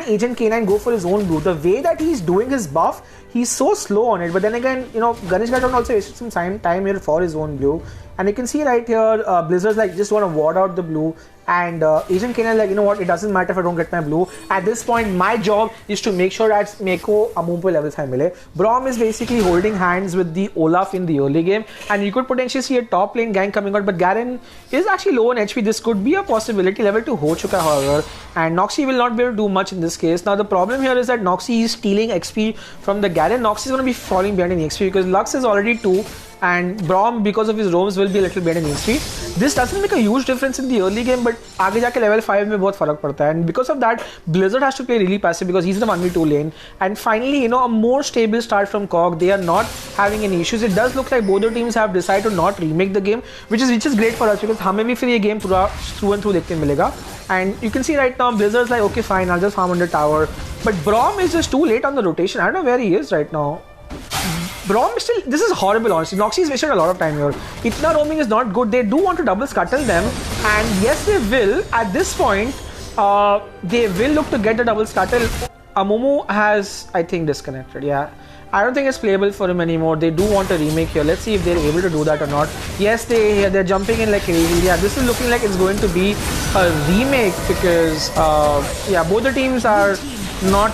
Agent K9 go for his own blue? The way that he's doing his buff, he's so slow on it. But then again, you know, Ganesh Gaton also wasted some time here for his own blue. And you can see right here, Blizzard's like just want to ward out the blue. And Agent K9 like, you know what, it doesn't matter if I don't get my blue. At this point, my job is to make sure that Meko Amumu level 5 mile. Brom is basically holding hands with the Olaf in the early game. And you could potentially see a top lane gang coming out. But Garen is actually low on HP. This could be a possibility. Level 2 ho chuka, however. And Noxy will not be able to do much in this case. Now the problem here is that Noxy is stealing XP from the Garen. Noxy is going to be falling behind in XP because Lux is already 2. And Brom, because of his roams, will be a little better in XP. This doesn't make a huge difference in the early game, but आगे जाके level 5 में बहुत फर्क पड़ता है. And because of that, Blizzard has to play really passive because he's in the 1v2 lane. And finally, you know, a more stable start from KOG. They are not having any issues. It does look like both the teams have decided to not remake the game, which is great for us because हमें भी फिर ये game पूरा through and through देखने मिलेगा. And you can see right now, Blizzard's like, okay, fine, I'll just farm under tower. But Brom is just too late on the rotation. I don't know where he is right now. Brom is still, this is horrible honestly. Noxy's wasted a lot of time here. Itna roaming is not good. They do want to double scuttle them, and yes they will. At this point, they will look to get the double scuttle. Amumu has, I think, disconnected. Yeah, I don't think it's playable for him anymore. They do want a remake here. Let's see if they're able to do that or not. Yes, they're jumping in like crazy. Yeah, this is looking like it's going to be a remake because yeah, both the teams are not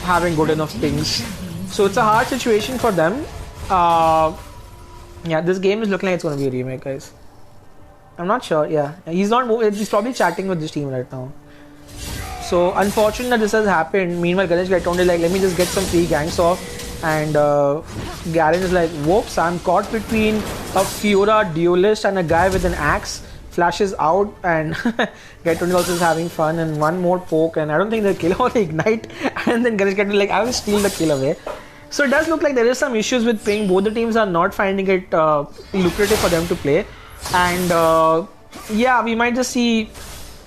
having good enough things. So it's a hard situation for them. Yeah, this game is looking like it's going to be a remake, guys. I'm not sure. Yeah, he's not moving. He's probably chatting with this team right now. So unfortunate that this has happened. Meanwhile, Ganesh Gaitonde like, let me just get some free ganks off. And Garen is like, whoops, I'm caught between a Fiora duelist and a guy with an axe. Flashes out, and Gaitonde also is having fun, and one more poke, and I don't think they'll kill or they ignite, and then Ganesh Gaitonde like, I will steal the kill away. So it does look like there is some issues with ping. Both the teams are not finding it lucrative for them to play, and yeah, we might just see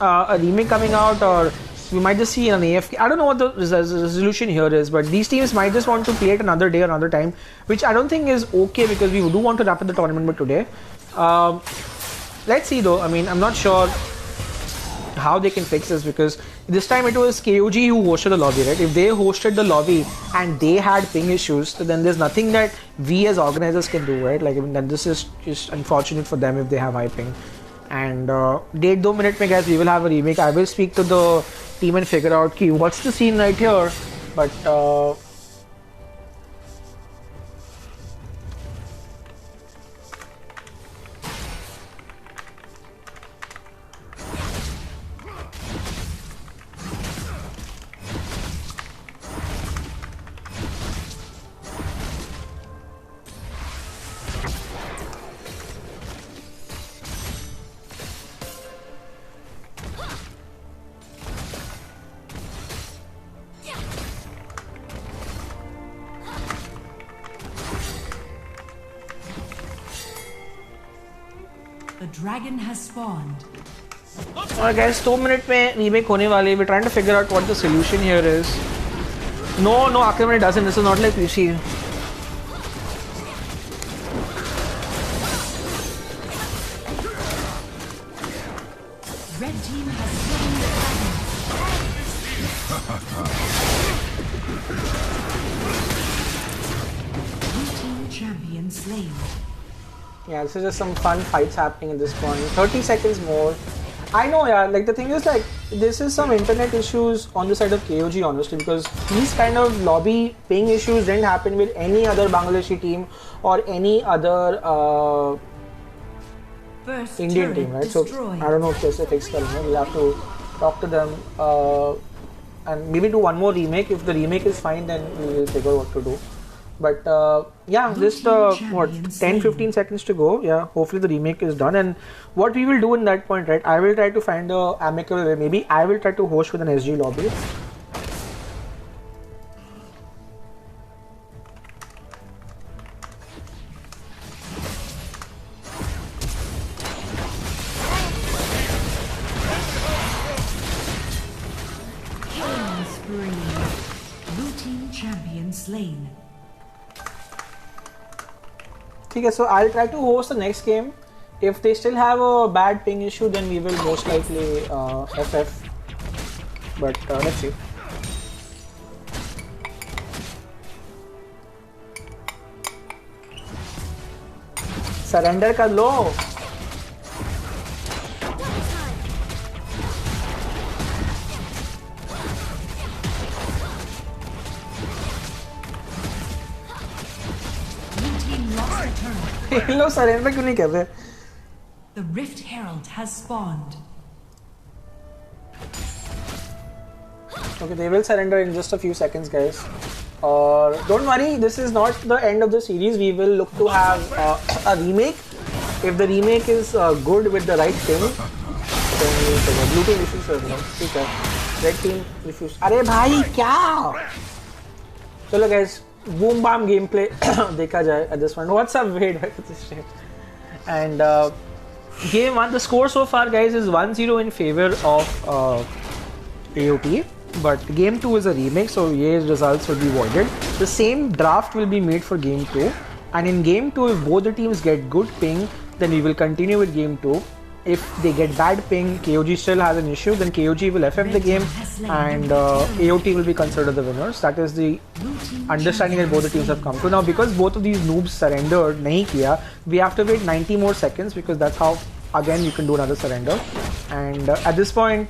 a remake coming out, or we might just see an AFK. I don't know what the resolution here is, but these teams might just want to play it another day or another time, which I don't think is okay because we do want to wrap up the tournament by today. Let's see though. I mean, I'm not sure how they can fix this because this time it was KOG who hosted the lobby, right? If they hosted the lobby and they had ping issues, so then there's nothing that we as organizers can do, right? Like, I mean, then this is just unfortunate for them if they have high ping. And डेढ़ 2 minute में guys, we will have a remake. I will speak to the team and figure out what's the scene right here. But The dragon has spawned. Alright guys, 2 minute में remake होने वाले. We're trying to figure out what the solution here is. No, Akraman doesn't. This is not like Bhishi. Red team has slain the dragon. Blue team champion slain. Yeah, this is just some fun fights happening at this point. 30 seconds more. I know, yeah, like the thing is like, this is some internet issues on the side of KOG honestly, because these kind of lobby ping issues didn't happen with any other Bangladeshi team or any other Indian team, right? So I don't know if there's a fix coming. We'll have to talk to them. and maybe do one more remake. If the remake is fine, then we will figure what to do. But yeah, just what 10-15 seconds to go. Yeah, hopefully the remake is done. And what we will do in that point, right? I will try to find a amicable way. Maybe I will try to host with an SG lobby. Slain. Okay, so I'll try to host the next game. If they still have a bad ping issue, then we will most likely FF. But let's see. Surrender kar lo. लोग surrender क्यों नहीं कर रहे? The Rift Herald has spawned. Okay, they will surrender in just a few seconds, guys. Don't worry, this is not the end of the series. We will look to have a remake. If the remake is good with the right thing, then we will go. Blue team refuses. ठीक है. Red team refuses. अरे भाई क्या? चलो guys. Boom bam gameplay देखा जाए at this point. What's up, Wade? And game 1, the score so far, guys, is 1-0 in favor of AOT. But game 2 is a remake, so yes, results will be voided. The same draft will be made for game 2. And in game 2, if both the teams get good ping, then we will continue with game 2. If they get bad ping, KOG still has an issue, then KOG will FF the game and AOT will be considered the winners. That is the understanding that both the teams have come to. Now, because both of these noobs surrendered, nahi kiya, we have to wait 90 more seconds because that's how, again, you can do another surrender. And at this point,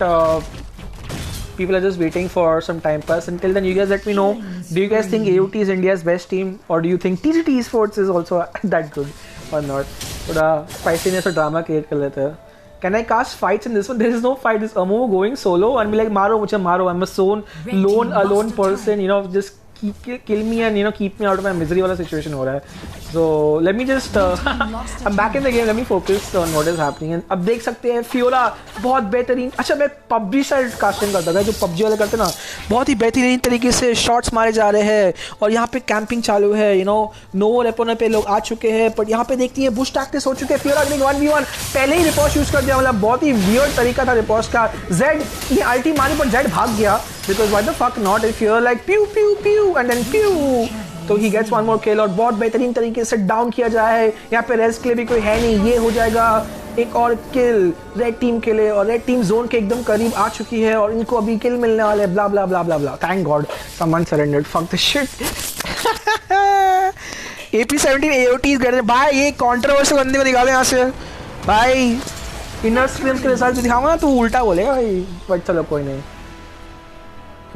people are just waiting for some time pass. Until then, you guys let me know, do you guys think AOT is India's best team, or do you think TGT Esports is also that good or not? थोड़ा spiciness और drama create कर लेते हैं. Can I cast fights in this one? There is no fight. This Amu going solo and be like, Maro, मुझे मारो. I'm a alone person. You know, just kill me and keep me out of my misery वाला situation हो रहा है. So let me just I'm back in the game. Let me focus on what is happening. And अब देख सकते हैं Fiora बहुत बेहतरीन. अच्छा मैं PUBG साइड कास्टिंग करता था जो PUBG वाले करते ना, बहुत ही बेहतरीन तरीके से शॉट्स मारे जा रहे हैं और यहाँ पे कैंपिंग चालू है. नो रेपोने पे लोग आ चुके हैं, पर यहाँ पे देखती है बुश टैक्टिस हो चुके हैं. Fiora ने 1v1 पहले ही रिपोस्ट यूज कर दिया. मतलब बहुत ही वियर्ड तरीका था रिपोस्ट का. Z ये आईटी मारी पर Z भाग गया. Because why the fuck not? If you're like pew pew pew and then pew, तो he gets one more kill और बहुत बेहतरीन तरीके से डाउन किया जाए. यहाँ पे रेस्ट के लिए भी कोई है नहीं. ये हो जाएगा एक और किल रेड टीम के लिए और रेड टीम जोन के एकदम करीब आ चुकी है और इनको अभी किल मिलने वाले हैं. ब्ला ब्ला ब्ला ब्ला ब्ला. Thank God someone surrendered. Fuck this shit. AP17 AOT is getting भाई ये कंट्रोवर्शियल बंदे को निकाले यहाँ से भाई. इनर स्ट्रीम्स के रिजल्ट दिखाऊंगा ना तू उल्टा बोलेगा भाई. बट चलो कोई नहीं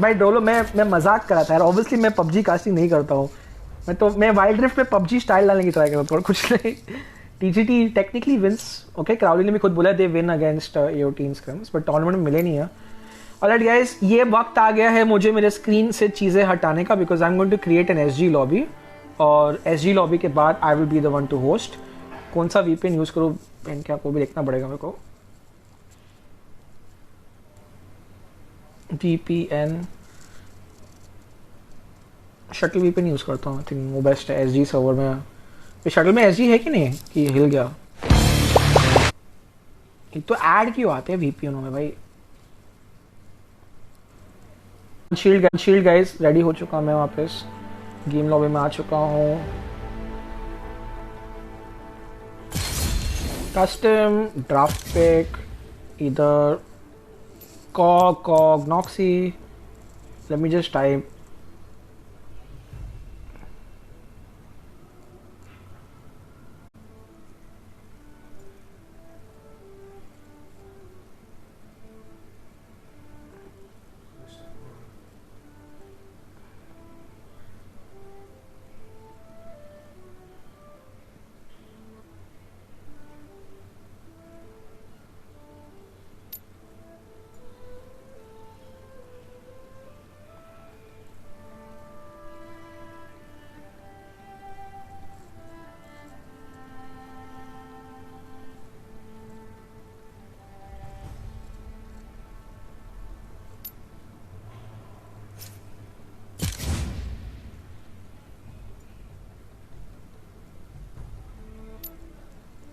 भाई. डोलो मैं मजाक करा था यार. ऑब्वियसली मैं पबजी कास्टिंग नहीं करता हूँ. मैं वाइल्ड ड्रिफ्ट पे पबजी स्टाइल डालने की ट्राई करता हूँ और कुछ नहीं. TGT technically wins. Okay, Crowley ने भी खुद बोला they win against AOT in scrims, but tournament में मिले नहीं है. ऑलराइट गाइस, ये वक्त आ गया है मुझे मेरे स्क्रीन से चीज़ें हटाने का, because I am going to create an SG lobby और एसजी लॉबी के बाद I will be the one to host. कौन सा वीपीएन यूज़ करूँ क्या को भी देखना पड़ेगा मेरे को. VPN शटल VPN यूज़ करता हूँ. आई थिंक वो बेस्ट है एसजी सर्वर में. ये शटल में एसजी है कि नहीं कि हिल गया. तो ऐड क्यों आते हैं VPN में भाई. शील्ड गाइस रेडी हो चुका मैं वापस गेम लॉबी में आ चुका हूँ. कस्टम ड्राफ्ट पिक इधर KOG Noxy. Let me just type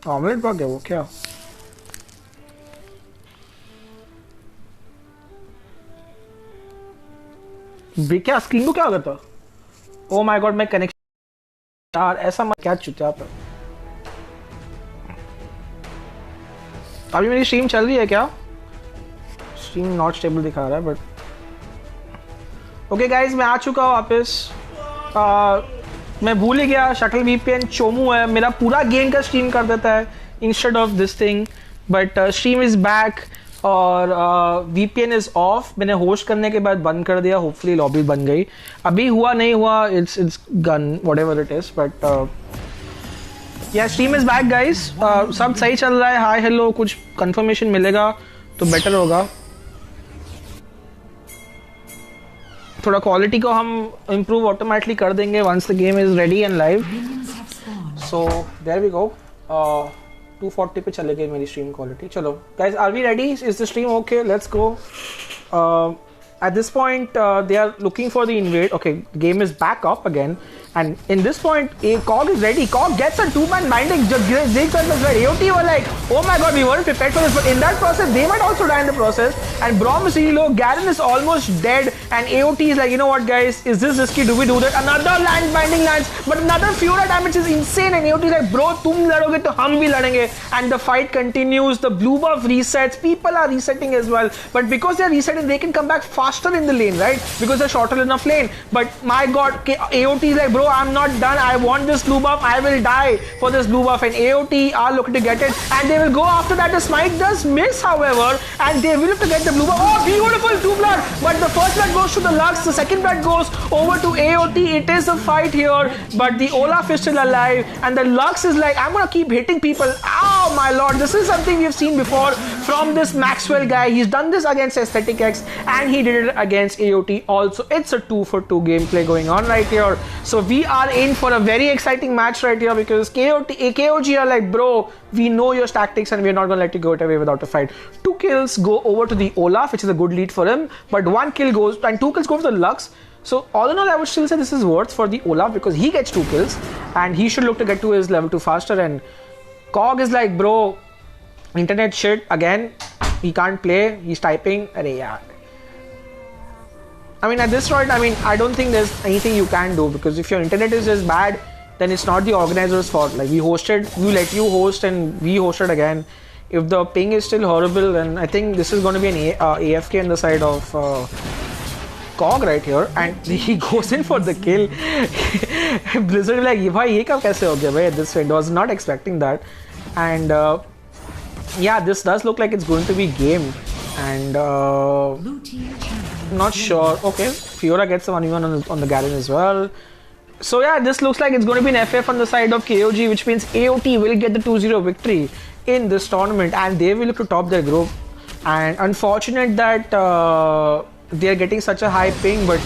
omelette bug है वो क्या? क्या स्क्रीन को क्या हो गया था? ओ माय गॉड, मैं कनेक्शन यार ऐसा मत क्या चुचा पर। अभी मेरी स्ट्रीम चल रही है क्या? स्ट्रीम नॉट स्टेबल दिखा रहा है बट ओके गाइज, मैं आ चुका हूँ वापस। मैं भूल ही गया शटल वीपीएन चोमू है, मेरा पूरा गेम का स्ट्रीम कर देता है instead of this thing, but stream is back और वीपीएन इज ऑफ। मैंने होस्ट करने के बाद बंद कर दिया, होपफुली लॉबी बन गई। अभी हुआ नहीं हुआ, it's gun whatever it is, but या स्ट्रीम इज बैक गाइस। सब सही चल रहा है, हाय हेलो कुछ कंफर्मेशन मिलेगा तो बेटर होगा। थोड़ा क्वालिटी को हम इम्प्रूव ऑटोमेटिकली कर देंगे once the game is ready and live. So there we go. 240 पे चले गई मेरी स्ट्रीम क्वालिटी। चलो guys, are we ready? Is the stream okay? Let's go. At this point, they are looking for the invade. Okay, game is back up again, and in this point, KOG is ready. KOG gets a two-man binding. AOT were like, oh my god, we weren't prepared for this. But in that process, they might also die in the process. And Brom is really low. Garen is almost dead. And AOT is like, you know what, guys? Is this risky? Do we do that? Another land binding lands, but another Fiora damage is insane. And AOT is like, bro, tum ladoge to hum bhi ladenge. And the fight continues. The blue buff resets. People are resetting as well. But because they are resetting, they can come back faster in the lane, right? Because they're shorter enough lane. But my god, AOT is like, bro, I'm not done. I want this blue buff. I will die for this blue buff. And AOT are looking to get it. And they will go after that. The smite does miss, however. And they will have to get the blue buff. Oh, beautiful, 2 blood. But the first blood goes to the Lux. The second blood goes over to AOT. It is a fight here. But the Olaf is still alive. And the Lux is like, I'm going to keep hitting people. Oh, my lord. This is something we've seen before from this Maxwell guy. He's done this against Aesthetic X. And he did it against AOT also. It's a 2-for-2 gameplay going on right here. So we are in for a very exciting match right here because KOG are like, bro, we know your tactics and we're not going to let you go away without a fight. 2 kills go over to the Olaf, which is a good lead for him, but 1 kill goes and 2 kills go for the Lux. So all in all, I would still say this is worth for the Olaf because he gets 2 kills and he should look to get to his level 2 faster. And KOG is like, bro, internet shit again. He can't play. He's typing. Arey yaar. I mean, at this point, I mean, I don't think there's anything you can do because if your internet is just bad, then it's not the organizer's fault. Like we hosted, we let you host, and we hosted again. If the ping is still horrible, then I think this is going to be an AFK on the side of KOG right here, and he goes in for the kill. Blizzard like, "Bhai, ye kab kaise ho gaya, bhai?" This friend was not expecting that, and yeah, this does look like it's going to be game, and not sure. Okay, Fiora gets the 1v1 on the Garen as well. So yeah, this looks like it's going to be an FF on the side of KOG, which means AOT will get the 2-0 victory in this tournament, and they will look to top their group. And unfortunate that they are getting such a high ping, but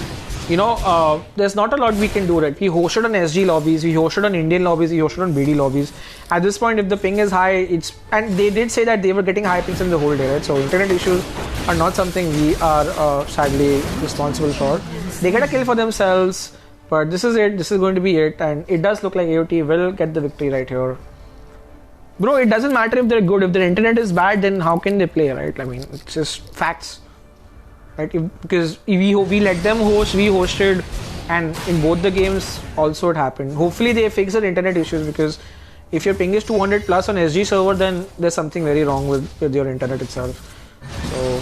you know, there's not a lot we can do, right? We hosted on SG lobbies, we hosted on Indian lobbies, we hosted on BD lobbies. At this point, if the ping is high, and they did say that they were getting high pings in the whole day, right? So internet issues are not something we are sadly responsible for. They get a kill for themselves, but this is it. This is going to be it, and it does look like AOT will get the victory right here. Bro, it doesn't matter if they're good. If their internet is bad, then how can they play, right? I mean, it's just facts. Right? Because we let them host, we hosted, and in both the games also it happened. Hopefully they fix their internet issues, because if your ping is 200 plus on SG server, then there's something very wrong with your internet itself. So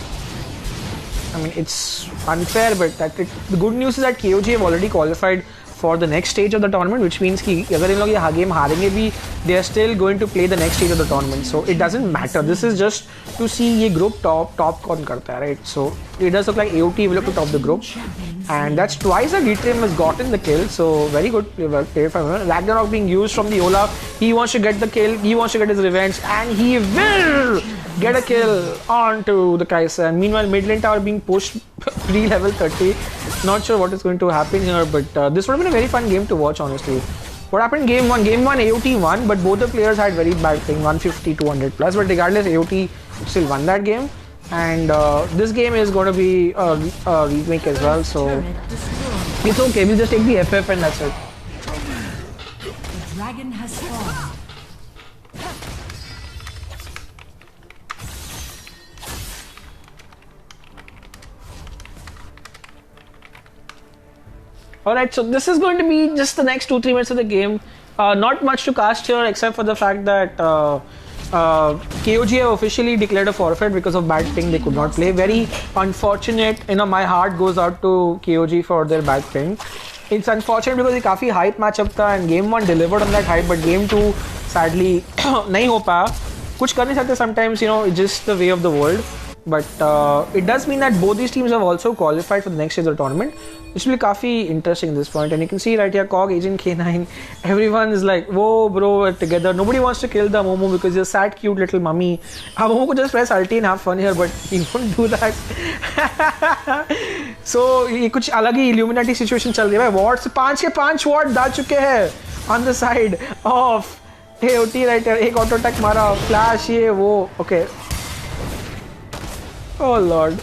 I mean, it's unfair, but the good news is that KOG have already qualified for the next stage of the tournament, which means कि अगर इन लोग ये game हारेंगे भी, they are still going to play the next stage of the tournament. So it doesn't matter. This is just to see ये group top कौन करता है, right? So it does look like AOT will look to top the group, and that's twice that Detrim has gotten the kill. So very good play from him. Ragnarok being used from the Olaf. He wants to get the kill. He wants to get his revenge, and he will get a kill onto the Kai'Sa. And meanwhile, mid lane tower being pushed pre-level 30. Not sure what is going to happen here, but this would have been a very fun game to watch, honestly. What happened in game 1? Game 1, AOT won, but both the players had very bad ping, 150, 200 plus. But regardless, AOT still won that game. And this game is going to be a remake as well, so it's okay. We'll just take the FF and that's it. The dragon has fallen. Alright, so this is going to be just the next 2-3 minutes of the game. Not much to cast here except for the fact that KOG have officially declared a forfeit because of bad ping. They could not play. Very unfortunate. You know, my heart goes out to KOG for their bad ping. It's unfortunate because it was a very hype matchup tha, and game 1 delivered on that hype, but game 2 sadly nahi ho paya. Kuch kar nahi sakte sometimes, you know, it's just the way of the world. But it does mean that both these teams have also qualified for the next stage of the tournament, which will be काफी interesting at this point. And you can see right here, KOG, Agent K9, everyone is like, whoa bro, we're together. Nobody wants to kill the Momo because he's a sad, cute little mummy. Momo could just press ulti and have fun here, but he won't do that. So ये कुछ अलग ही Illuminati situation चल रही है. Wards 5 के 5 ward डाल चुके हैं on the side of AOT right here. एक auto attack मारा, flash ये वो, okay. Oh lord.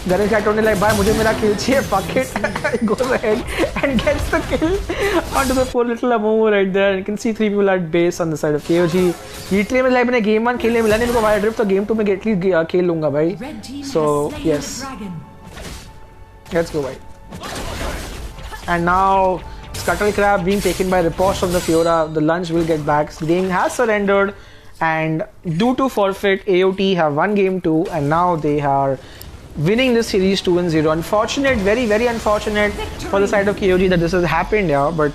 Ganesh got only like, bhai, mujhe mera kill chahiye, fuck it. Goes ahead and gets the kill onto the poor little Amumu right there. You can see 3 people at base on the side of KOG. Literally मैं like game 1 खेलने मिला नहीं इनको wire drift, तो game 2 में at least खेल लूँगा भाई. So yes, let's go भाई. And now Scuttle Crab being taken by riposte from the Fiora. The lunge will get back. The game has surrendered. And due to forfeit, AOT have won game 2 and now they are winning this series 2-0. Unfortunate, very, very unfortunate for the side of KOG that this has happened, yeah. But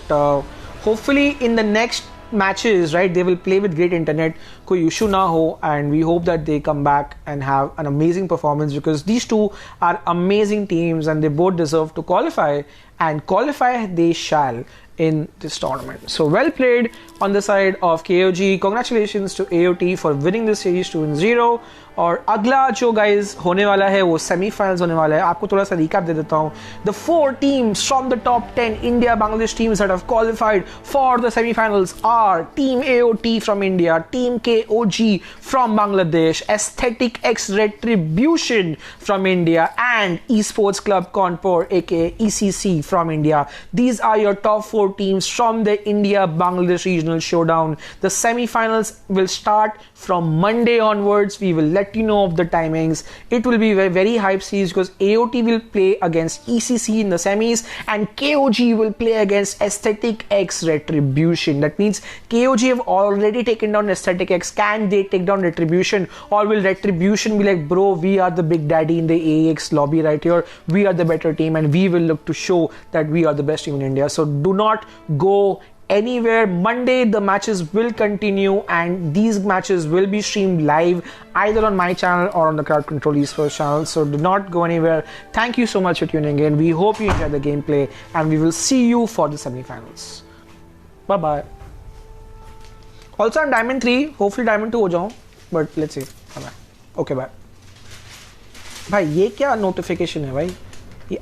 hopefully in the next matches, right, they will play with great internet, koi issue na ho, and we hope that they come back and have an amazing performance because these two are amazing teams and they both deserve to qualify, and qualify they shall in this tournament. So well played on the side of KOG. Congratulations to AOT for winning this series 2-0. और अगला जो guys होने वाला है वो semifinals होने वाला है. आपको थोड़ा सा रिकैप दे देता हूँ. The 4 teams from the top 10 India Bangladesh teams that have qualified for the semifinals are Team AOT from India, Team KOG from Bangladesh, Aesthetic X Retribution from India, and Esports Club Kanpur aka ECC from India. These are your top 4 teams from the India Bangladesh regional showdown. The semifinals will start from Monday onwards. We will let you know of the timings. It will be a very hype series because AOT will play against ECC in the semis and KOG will play against Aesthetic X Retribution. That means KOG have already taken down Aesthetic X. Can they take down Retribution, or will Retribution be like, bro, we are the big daddy in the AX lobby right here, we are the better team and we will look to show that we are the best team in India. So do not go anywhere. Monday the matches will continue and these matches will be streamed live either on my channel or on the Crowd Control Esports channel, so do not go anywhere. Thank you so much for tuning in. We hope you enjoyed the gameplay and we will see you for the semi-finals. Bye bye. Also on Diamond 3, hopefully Diamond 2 ho jaun, but let's see. Bye bye. Okay, bye. भाई ये क्या notification है भाई? ये